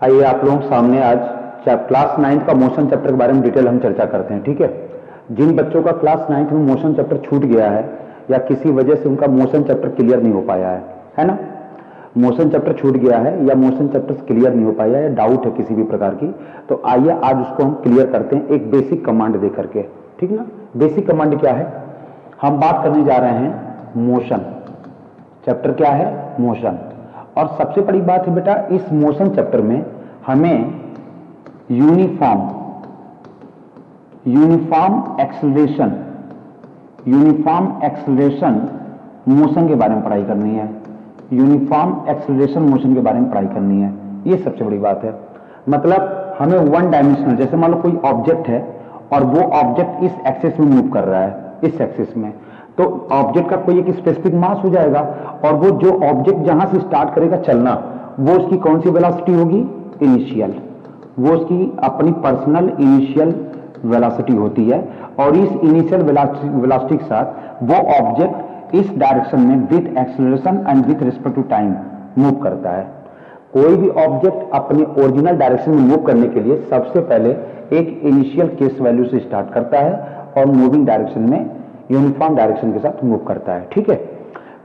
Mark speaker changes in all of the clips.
Speaker 1: आइए आप लोगों के सामने आज क्लास 9 का मोशन चैप्टर के बारे में डिटेल हम चर्चा करते हैं। ठीक है, जिन बच्चों का क्लास 9 में मोशन चैप्टर छूट गया है या किसी वजह से उनका मोशन चैप्टर क्लियर नहीं हो पाया है ना, मोशन चैप्टर छूट गया है या मोशन चैप्टर क्लियर नहीं हो पाया है या डाउट है किसी भी प्रकार की, तो आइए आज उसको हम क्लियर करते हैं एक बेसिक कमांड दे करके। ठीक ना, बेसिक कमांड क्या है? हम बात करने जा रहे हैं मोशन। चैप्टर क्या है? मोशन। और सबसे बड़ी बात है बेटा, इस मोशन चैप्टर में हमें यूनिफॉर्म एक्सेलरेशन मोशन के बारे में पढ़ाई करनी है। यूनिफॉर्म एक्सेलरेशन मोशन के बारे में पढ़ाई करनी है, ये सबसे बड़ी बात है। मतलब हमें वन डायमेंशनल, जैसे मान लो कोई ऑब्जेक्ट है और वो ऑब्जेक्ट इस एक्सिस में मूव कर रहा है, इस एक्सिस में, तो ऑब्जेक्ट का कोई एक स्पेसिफिक मास हो जाएगा और वो जो ऑब्जेक्ट जहां से स्टार्ट करेगा चलना, वो उसकी कौन सी वेलोसिटी होगी? इनिशियल। वो उसकी अपनी पर्सनल इनिशियल वेलोसिटी होती है और इस इनिशियल वेलोसिटी के साथ वो ऑब्जेक्ट इस डायरेक्शन में with acceleration and with respect to time move करता है। कोई भी ऑब्जेक्ट अपने ओरिजिनल डायरेक्शन में मूव करने के लिए सबसे पहले एक इनिशियल केस वैल्यू से स्टार्ट करता है और मूविंग डायरेक्शन में यूनिफॉर्म डायरेक्शन के साथ मूव करता है। ठीक है,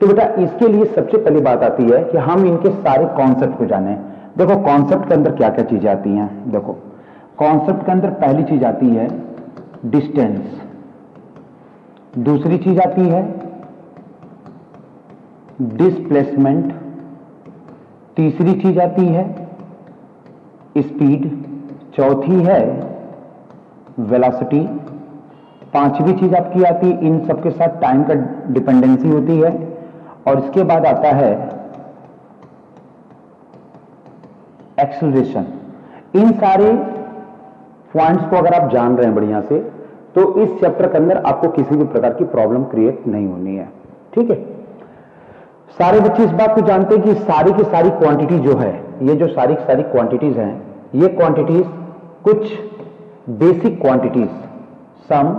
Speaker 1: तो बेटा इसके लिए सबसे पहली बात आती है कि हम इनके सारे कॉन्सेप्ट को जानें। देखो कॉन्सेप्ट के अंदर क्या क्या चीजें आती हैं। देखो कॉन्सेप्ट के अंदर पहली चीज आती है डिस्टेंस, दूसरी चीज आती है डिस्प्लेसमेंट, तीसरी चीज आती है स्पीड, चौथी है वेलोसिटी, पांचवी चीज आपकी आती है, इन सबके साथ टाइम का डिपेंडेंसी होती है, और इसके बाद आता है एक्सेलरेशन। इन सारे पॉइंट्स को अगर आप जान रहे हैं बढ़िया से, तो इस चैप्टर के अंदर आपको किसी भी प्रकार की प्रॉब्लम क्रिएट नहीं होनी है। ठीक है, सारे बच्चे इस बात को जानते हैं कि सारी की सारी क्वांटिटी जो है, ये जो सारी की सारी क्वांटिटीज हैं, ये क्वांटिटीज कुछ basic quantities some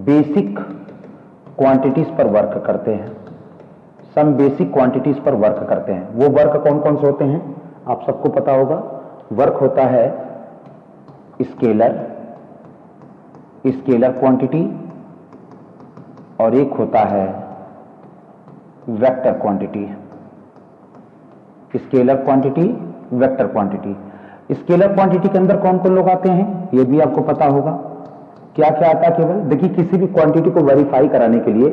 Speaker 1: basic quantities पर वर्क करते हैं। सम बेसिक क्वांटिटीज पर वर्क करते हैं। वो वर्क कौन कौन से होते हैं आप सबको पता होगा। वर्क होता है स्केलर क्वांटिटी और एक होता है vector quantity. Scalar quantity, vector quantity. Scalar quantity के अंदर कौन कौन लोग आते हैं ये भी आपको पता होगा। क्या क्या आता है? केवल देखिए, किसी भी क्वांटिटी को वेरीफाई कराने के लिए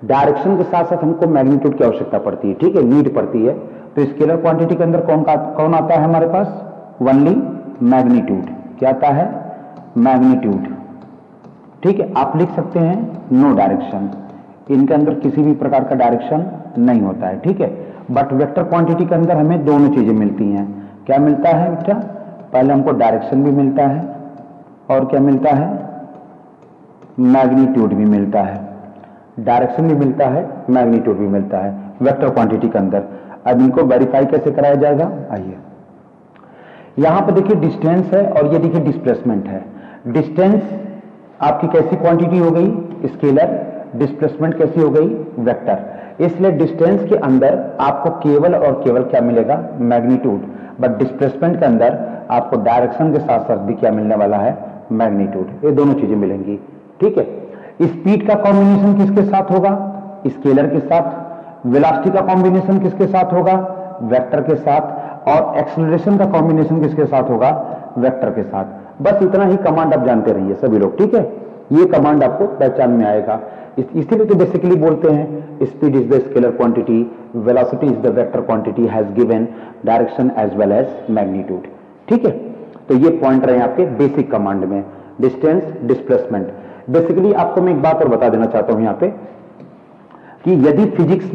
Speaker 1: डायरेक्शन के साथ साथ हमको मैग्नीट्यूड की आवश्यकता पड़ती है। ठीक है, नीड पड़ती है। तो स्केलर क्वांटिटी के अंदर कौन आता है हमारे पास? Only magnitude. क्या आता है? मैग्नीट्यूड। ठीक है, आप लिख सकते हैं नो डायरेक्शन, इनके अंदर किसी भी प्रकार का डायरेक्शन नहीं होता है। ठीक है, बट वेक्टर क्वांटिटी के अंदर हमें दोनों चीजें मिलती हैं। क्या मिलता है बेटा? पहले हमको डायरेक्शन भी मिलता है और क्या मिलता है? मैग्नीट्यूड भी मिलता है। डायरेक्शन भी मिलता है, मैग्नीट्यूड भी मिलता है वेक्टर क्वांटिटी के अंदर। अब इनको वेरीफाई कैसे कराया जाएगा? आइए, यहां पर देखिए डिस्टेंस है और ये देखिए डिस्प्लेसमेंट है। डिस्टेंस आपकी कैसी क्वांटिटी हो गई? स्केलर। डिस्प्लेसमेंट कैसी हो गई? वेक्टर। इसलिए डिस्टेंस के अंदर आपको केवल और केवल क्या मिलेगा? मैग्नीट्यूड। बट डिस्प्लेसमेंट के अंदर आपको डायरेक्शन के साथ साथ भी क्या मिलने वाला है? मैग्नीट्यूड। ये दोनों चीजें मिलेंगी। ठीक है, स्पीड का कॉम्बिनेशन किसके साथ होगा? स्केलर के साथ। वेलोसिटी का कॉम्बिनेशन किसके साथ होगा? वेक्टर के साथ। और एक्सेलरेशन का कॉम्बिनेशन किसके साथ होगा? वेक्टर के साथ। बस इतना ही कमांड आप जानते रहिए सभी लोग। ठीक है, ये कमांड आपको पहचान में आएगा। इसीलिए तो बेसिकली बोलते हैं speed is the scalar quantity, velocity is the vector quantity, has given direction as well as magnitude. ठीक है, तो ये पॉइंट रहे आपके बेसिक कमांड में, डिस्टेंस, डिस्प्लेसमेंट। बेसिकली आपको मैं एक बात और बता देना चाहता हूं यहां पे कि यदि फिजिक्स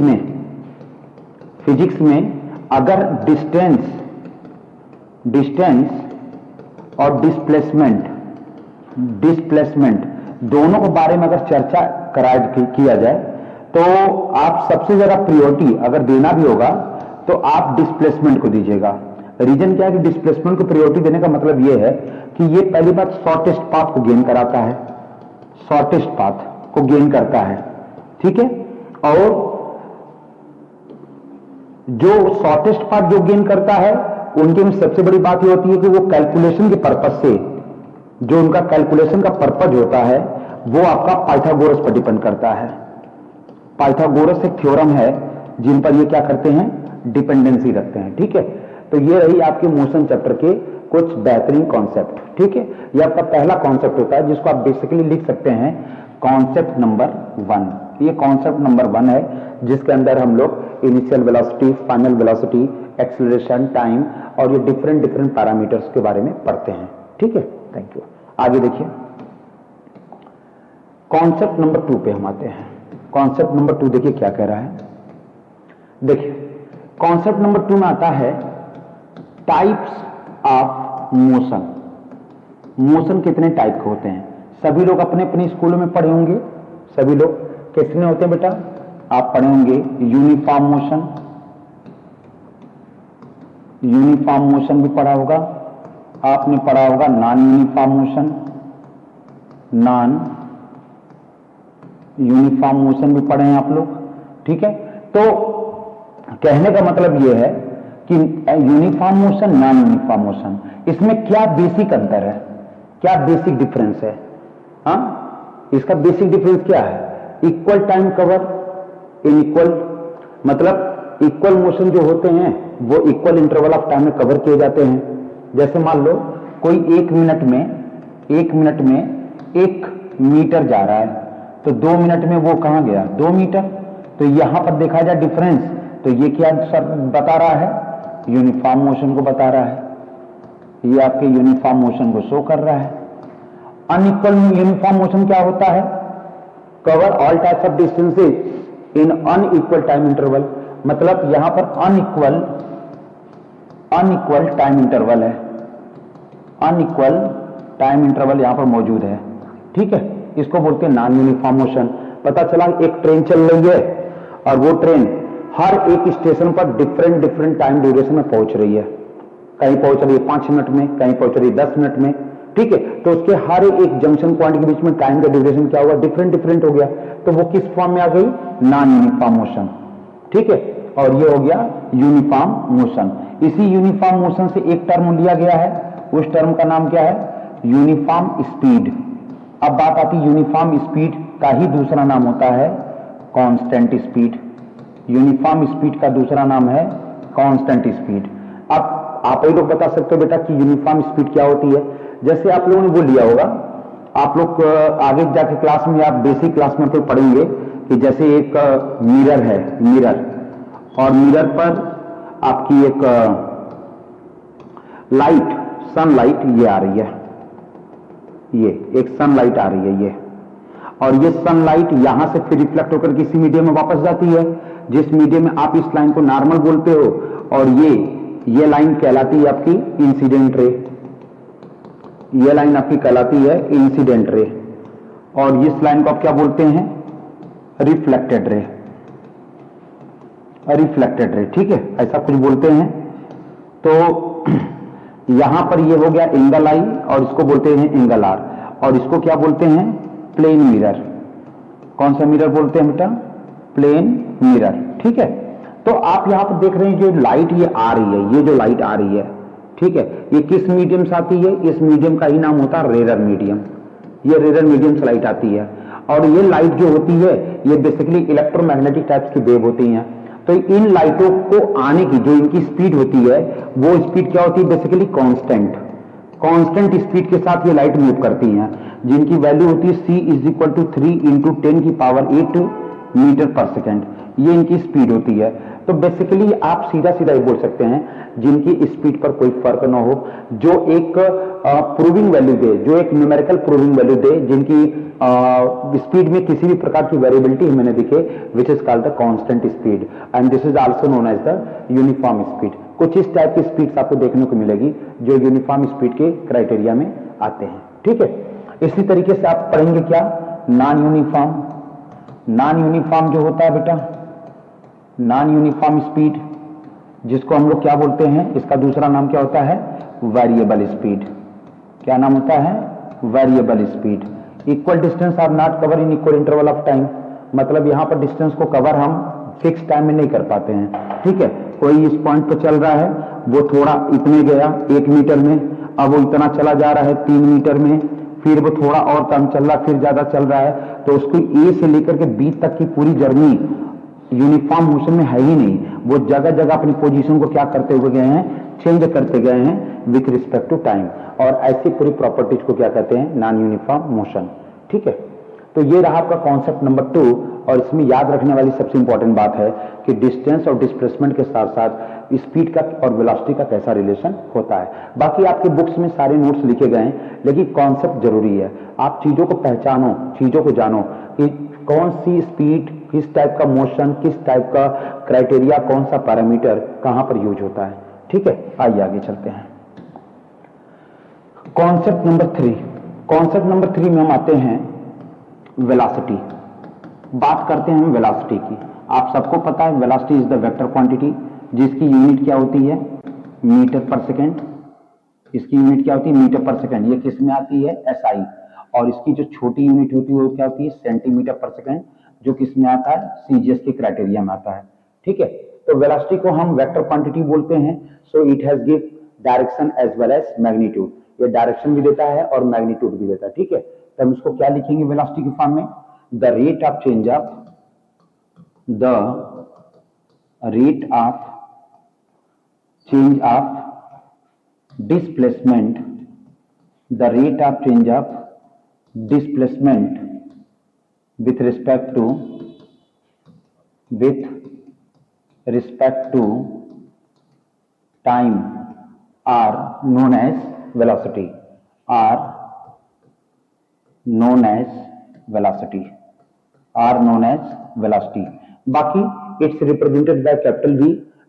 Speaker 1: में अगर डिस्टेंस और डिस्प्लेसमेंट दोनों के बारे में अगर चर्चा किया जाए, तो आप सबसे ज्यादा प्रायोरिटी अगर देना भी होगा तो आप डिस्प्लेसमेंट को दीजिएगा। रीजन क्या है कि डिस्प्लेसमेंट को प्रायोरिटी देने का मतलब यह है कि ये पहली बात शॉर्टेस्ट पाथ को गेन कराता है, शॉर्टेस्ट पाथ को गेन करता है। ठीक है, और जो शॉर्टेस्ट पाथ जो गेन करता है उनके में सबसे बड़ी बात ये होती है कि वो कैलकुलेशन के पर्पज से, जो उनका कैलकुलेशन का पर्पज होता है वो आपका पाइथागोरस पर डिपेंड करता है। पाइथागोरस एक थ्योरम है जिन पर ये क्या करते हैं, डिपेंडेंसी रखते हैं। ठीक है, तो ये रही आपके मोशन चैप्टर के कुछ बेहतरीन कॉन्सेप्ट। ठीक है, ये आपका पहला कॉन्सेप्ट होता है जिसको आप बेसिकली लिख सकते हैं कॉन्सेप्ट नंबर 1। ये कॉन्सेप्ट नंबर 1 है जिसके अंदर हम लोग initial velocity, final velocity, acceleration, time और ये डिफरेंट पैरामीटर्स के बारे में पढ़ते हैं। ठीक है, थैंक यू। आगे देखिए कॉन्सेप्ट नंबर 2 पे हम आते हैं। कॉन्सेप्ट नंबर 2 देखिए क्या कह रहा है। देखिए कॉन्सेप्ट नंबर 2 में आता है टाइप्स ऑफ मोशन। मोशन कितने टाइप के होते हैं, सभी लोग अपने अपने स्कूलों में पढ़े होंगे। सभी लोग कितने होते हैं बेटा, आप पढ़े होंगे यूनिफॉर्म मोशन, यूनिफॉर्म मोशन भी पढ़ा होगा आपने, पढ़ा होगा non uniform motion, non uniform motion भी पढ़े हैं आप लोग। ठीक है, तो कहने का मतलब यह है कि uniform motion, non uniform motion, इसमें क्या बेसिक अंतर है, क्या बेसिक डिफरेंस है? इसका बेसिक डिफरेंस क्या है? Equal time cover in equal, मतलब इक्वल मोशन जो होते हैं वो इक्वल इंटरवल ऑफ टाइम में कवर किए जाते हैं। जैसे मान लो कोई 1 मिनट में 1 मीटर जा रहा है, तो 2 मिनट में वो कहां गया, 2 मीटर। तो यहां पर देखा जाए डिफरेंस, तो ये क्या बता रहा है, यूनिफॉर्म मोशन को बता रहा है। ये आपके यूनिफॉर्म मोशन को शो कर रहा है। अनइक्वल यूनिफॉर्म मोशन क्या होता है, cover all types of distances in unequal time interval, मतलब यहां पर अनइक्वल टाइम इंटरवल है, अनइक्वल टाइम इंटरवल यहां पर मौजूद है। ठीक है, इसको बोलते हैं नॉन यूनिफॉर्म मोशन। पता चला एक ट्रेन चल रही है और वो ट्रेन हर एक स्टेशन पर डिफरेंट टाइम ड्यूरेशन में पहुंच रही है, कहीं पहुंच रही है 5 मिनट में, कहीं पहुंच रही है 10 मिनट में। ठीक है, तो उसके हर एक जंक्शन पॉइंट के बीच में टाइम का ड्यूरेशन क्या हुआ, डिफरेंट हो गया, तो वो किस फॉर्म में आ गई, नॉन यूनिफॉर्म मोशन। ठीक है, और ये हो गया यूनिफॉर्म मोशन। इसी यूनिफॉर्म मोशन से एक टर्म लिया गया है, उस टर्म का नाम क्या है, यूनिफॉर्म स्पीड। अब बात आती है यूनिफॉर्म स्पीड का ही दूसरा नाम होता है कांस्टेंट स्पीड। यूनिफॉर्म स्पीड का दूसरा नाम है कांस्टेंट स्पीड। अब आप ही लोग बता सकते हो बेटा कि यूनिफॉर्म स्पीड क्या होती है। जैसे आप लोगों ने वो लिया होगा, आप लोग आगे जाके क्लास में, आप बेसिक क्लास में तो पढ़ेंगे कि जैसे एक मिरर है, मिरर, और मिरर पर आपकी एक लाइट, सनलाइट ये आ रही है, ये एक सनलाइट आ रही है ये, और ये सनलाइट यहां से फिर रिफ्लेक्ट होकर किसी मीडियम में वापस जाती है, जिस मीडियम में आप इस लाइन को नॉर्मल बोलते हो, और ये लाइन कहलाती है आपकी इंसिडेंट रे। ये लाइन आपकी कहलाती है इंसिडेंट रे, और इस लाइन को आप क्या बोलते हैं, रिफ्लेक्टेड रे, रिफ्लेक्टेड रे। ठीक है, ऐसा कुछ बोलते हैं। तो यहां पर ये हो गया एंगल आई, और इसको बोलते हैं एंगल आर, और इसको क्या बोलते हैं, प्लेन मिरर। कौन सा मिरर बोलते हैं बेटा, प्लेन मिरर। ठीक है, तो आप यहां पर देख रहे हैं जो लाइट ये आ रही है, ये जो लाइट आ रही है, ठीक है, ये किस मीडियम से आती है, इस मीडियम का ही नाम होता है रेरर मीडियम। ये रेरर मीडियम से लाइट आती है, और ये लाइट जो होती है ये बेसिकली इलेक्ट्रोमैग्नेटिक टाइप्स की वेव होती हैं। तो इन लाइटों को आने की जो इनकी स्पीड होती है, वो स्पीड क्या होती है, बेसिकली कांस्टेंट। कांस्टेंट स्पीड के साथ ये लाइट मूव करती हैं, जिनकी वैल्यू होती है c = 3 × 10⁸ मीटर पर सेकेंड। ये इनकी स्पीड होती है। तो बेसिकली आप सीधा सीधा ही बोल सकते हैं, जिनकी स्पीड पर कोई फर्क ना हो, जो एक प्रूविंग वैल्यू दे, जो एक न्यूमेरिकल प्रूविंग वैल्यू दे, जिनकी स्पीड में किसी भी प्रकार की वेरिएबिलिटी हमें न दिखे, which is called the constant speed, and this is also known as the uniform speed. कुछ इस टाइप की स्पीड्स आपको देखने को मिलेगी जो यूनिफॉर्म स्पीड के क्राइटेरिया में आते हैं। ठीक है, इसी तरीके से आप पढ़ेंगे क्या, नॉन यूनिफॉर्म। नॉन यूनिफॉर्म जो होता है बेटा, नॉन यूनिफॉर्म स्पीड, जिसको हम लोग क्या बोलते हैं, इसका दूसरा नाम क्या होता है, वेरिएबल स्पीड। क्या नाम होता है, variable speed. Equal distance are not cover in equal interval of time, मतलब यहां पर डिस्टेंस को कवर हम फिक्स टाइम में नहीं कर पाते हैं। ठीक है, कोई इस पॉइंट पे चल रहा है, वो थोड़ा इतने गया 1 मीटर में, अब वो इतना चला जा रहा है 3 मीटर में, फिर वो थोड़ा और कम चल रहा है, फिर ज्यादा चल रहा है, तो उसको ए से लेकर के बी तक की पूरी जर्नी यूनिफॉर्म मोशन में है ही नहीं। वो जगह जगह अपनी पोजीशन को क्या करते हुए गए हैं, चेंज करते गए हैं विथ रिस्पेक्ट टू टाइम, और ऐसी पूरी प्रॉपर्टीज को क्या कहते हैं, नॉन यूनिफॉर्म मोशन। ठीक है, तो ये रहा आपका कॉन्सेप्ट नंबर 2। और इसमें याद रखने वाली सबसे इंपॉर्टेंट बात है कि डिस्टेंस और डिस्प्लेसमेंट के साथ साथ स्पीड का और वेलोसिटी का कैसा रिलेशन होता है। बाकी आपके बुक्स में सारे नोट्स लिखे गए हैं, लेकिन कॉन्सेप्ट जरूरी है। आप चीजों को पहचानो, चीजों को जानो कि कौन सी स्पीड, किस टाइप का मोशन, किस टाइप का क्राइटेरिया, कौन सा पैरामीटर कहां पर यूज होता है। ठीक है, आइए आगे चलते हैं। Concept number 3। कॉन्सेप्ट नंबर 3 में हम आते हैं वेलोसिटी। बात करते हैं हम वेलोसिटी की। आप सबको पता है velocity is the vector quantity, जिसकी यूनिट क्या होती है, मीटर पर सेकेंड। इसकी यूनिट क्या होती है, मीटर पर सेकेंड। ये किस में आती है, एसआई। और इसकी जो छोटी यूनिट होती है वो क्या होती है, सेंटीमीटर पर सेकेंड, जो किस में आता है, सीजीएस के क्राइटेरिया में आता है। ठीक है, तो वेलोसिटी को हम वेक्टर क्वांटिटी बोलते हैं। So it has give direction as well as magnitude. ये डायरेक्शन भी देता है और मैग्नीट्यूड भी देता है। ठीक है, तो हम इसको क्या लिखेंगे वेलोसिटी के फॉर्म में, the rate of change of displacement, the rate of change of displacement with respect to time are known as velocity, are known as velocity। बाकी it's represented by capital V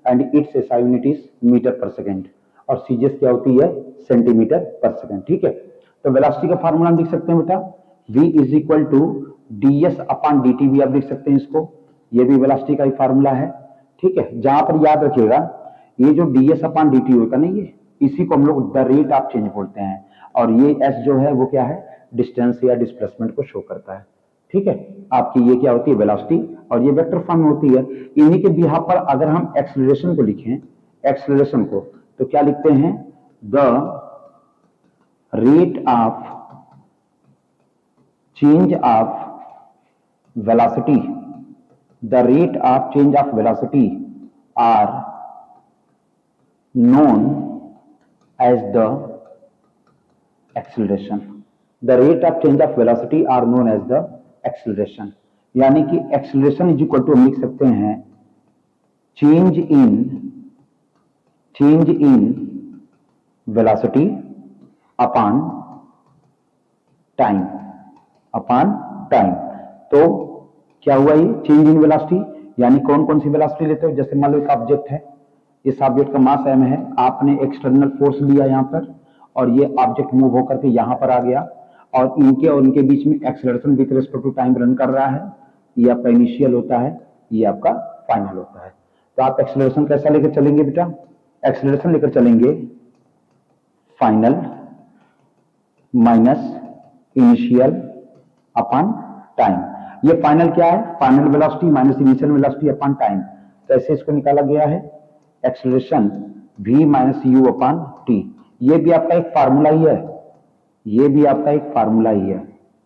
Speaker 1: and its SI unit is meter per second, और CGS क्या होती है, centimetre पर second. ठीक है, तो velocity का फार्मूला देख सकते हैं बेटा, V is equal to ds upon dt भी आप देख सकते हैं इसको, ये भी वेलोसिटी का ही फार्मूला है। ठीक है, जहां पर याद रखिएगा ये जो ds अपॉन dt होता ना, ये इसी को हम लोग द रेट ऑफ चेंज बोलते हैं, और ये s जो है वो क्या है, डिस्टेंस या डिस्प्लेसमेंट को शो करता है। ठीक है, आपकी ये क्या होती है, वेलोसिटी, और ये वेक्टर फॉर्म में होती है। इन्हीं के बिहाफ पर अगर हम एक्सेलरेशन को लिखें, एक्सेलरेशन को, तो क्या लिखते हैं, the rate of change of velocity, the rate of change of velocity are known as the acceleration। the rate of change of velocity are known as the acceleration। यानी कि acceleration इज इक्वल टू हम लिख सकते हैं change in velocity upon time। तो क्या हुआ, ये चेंज इन वेलोसिटी, यानी कौन कौन सी वेलोसिटी लेते हो, जैसे मान लो एक ऑब्जेक्ट है, इस ऑब्जेक्ट का मास m है, आपने एक्सटर्नल फोर्स लिया यहां पर, और ये ऑब्जेक्ट मूव होकर के यहां पर आ गया, और इनके और इनके बीच में acceleration with respect to time run कर रहा है। ये आपका इनिशियल होता है, ये आपका फाइनल होता है। तो आप एक्सेलरेशन कैसा लेकर चलेंगे बेटा, एक्सेलरेशन लेकर चलेंगे final minus initial upon time. ये फाइनल क्या है, final velocity minus initial velocity upon time. तो ऐसे इसको निकाला गया है, acceleration v minus you upon T. ये भी आपका एक फार्मूला ही है, ये भी आपका एक फार्मूला ही है।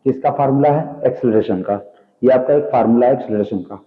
Speaker 1: किसका फार्मूला है, एक्सेलरेशन का। ये आपका एक फार्मूला है एक्सेलरेशन का।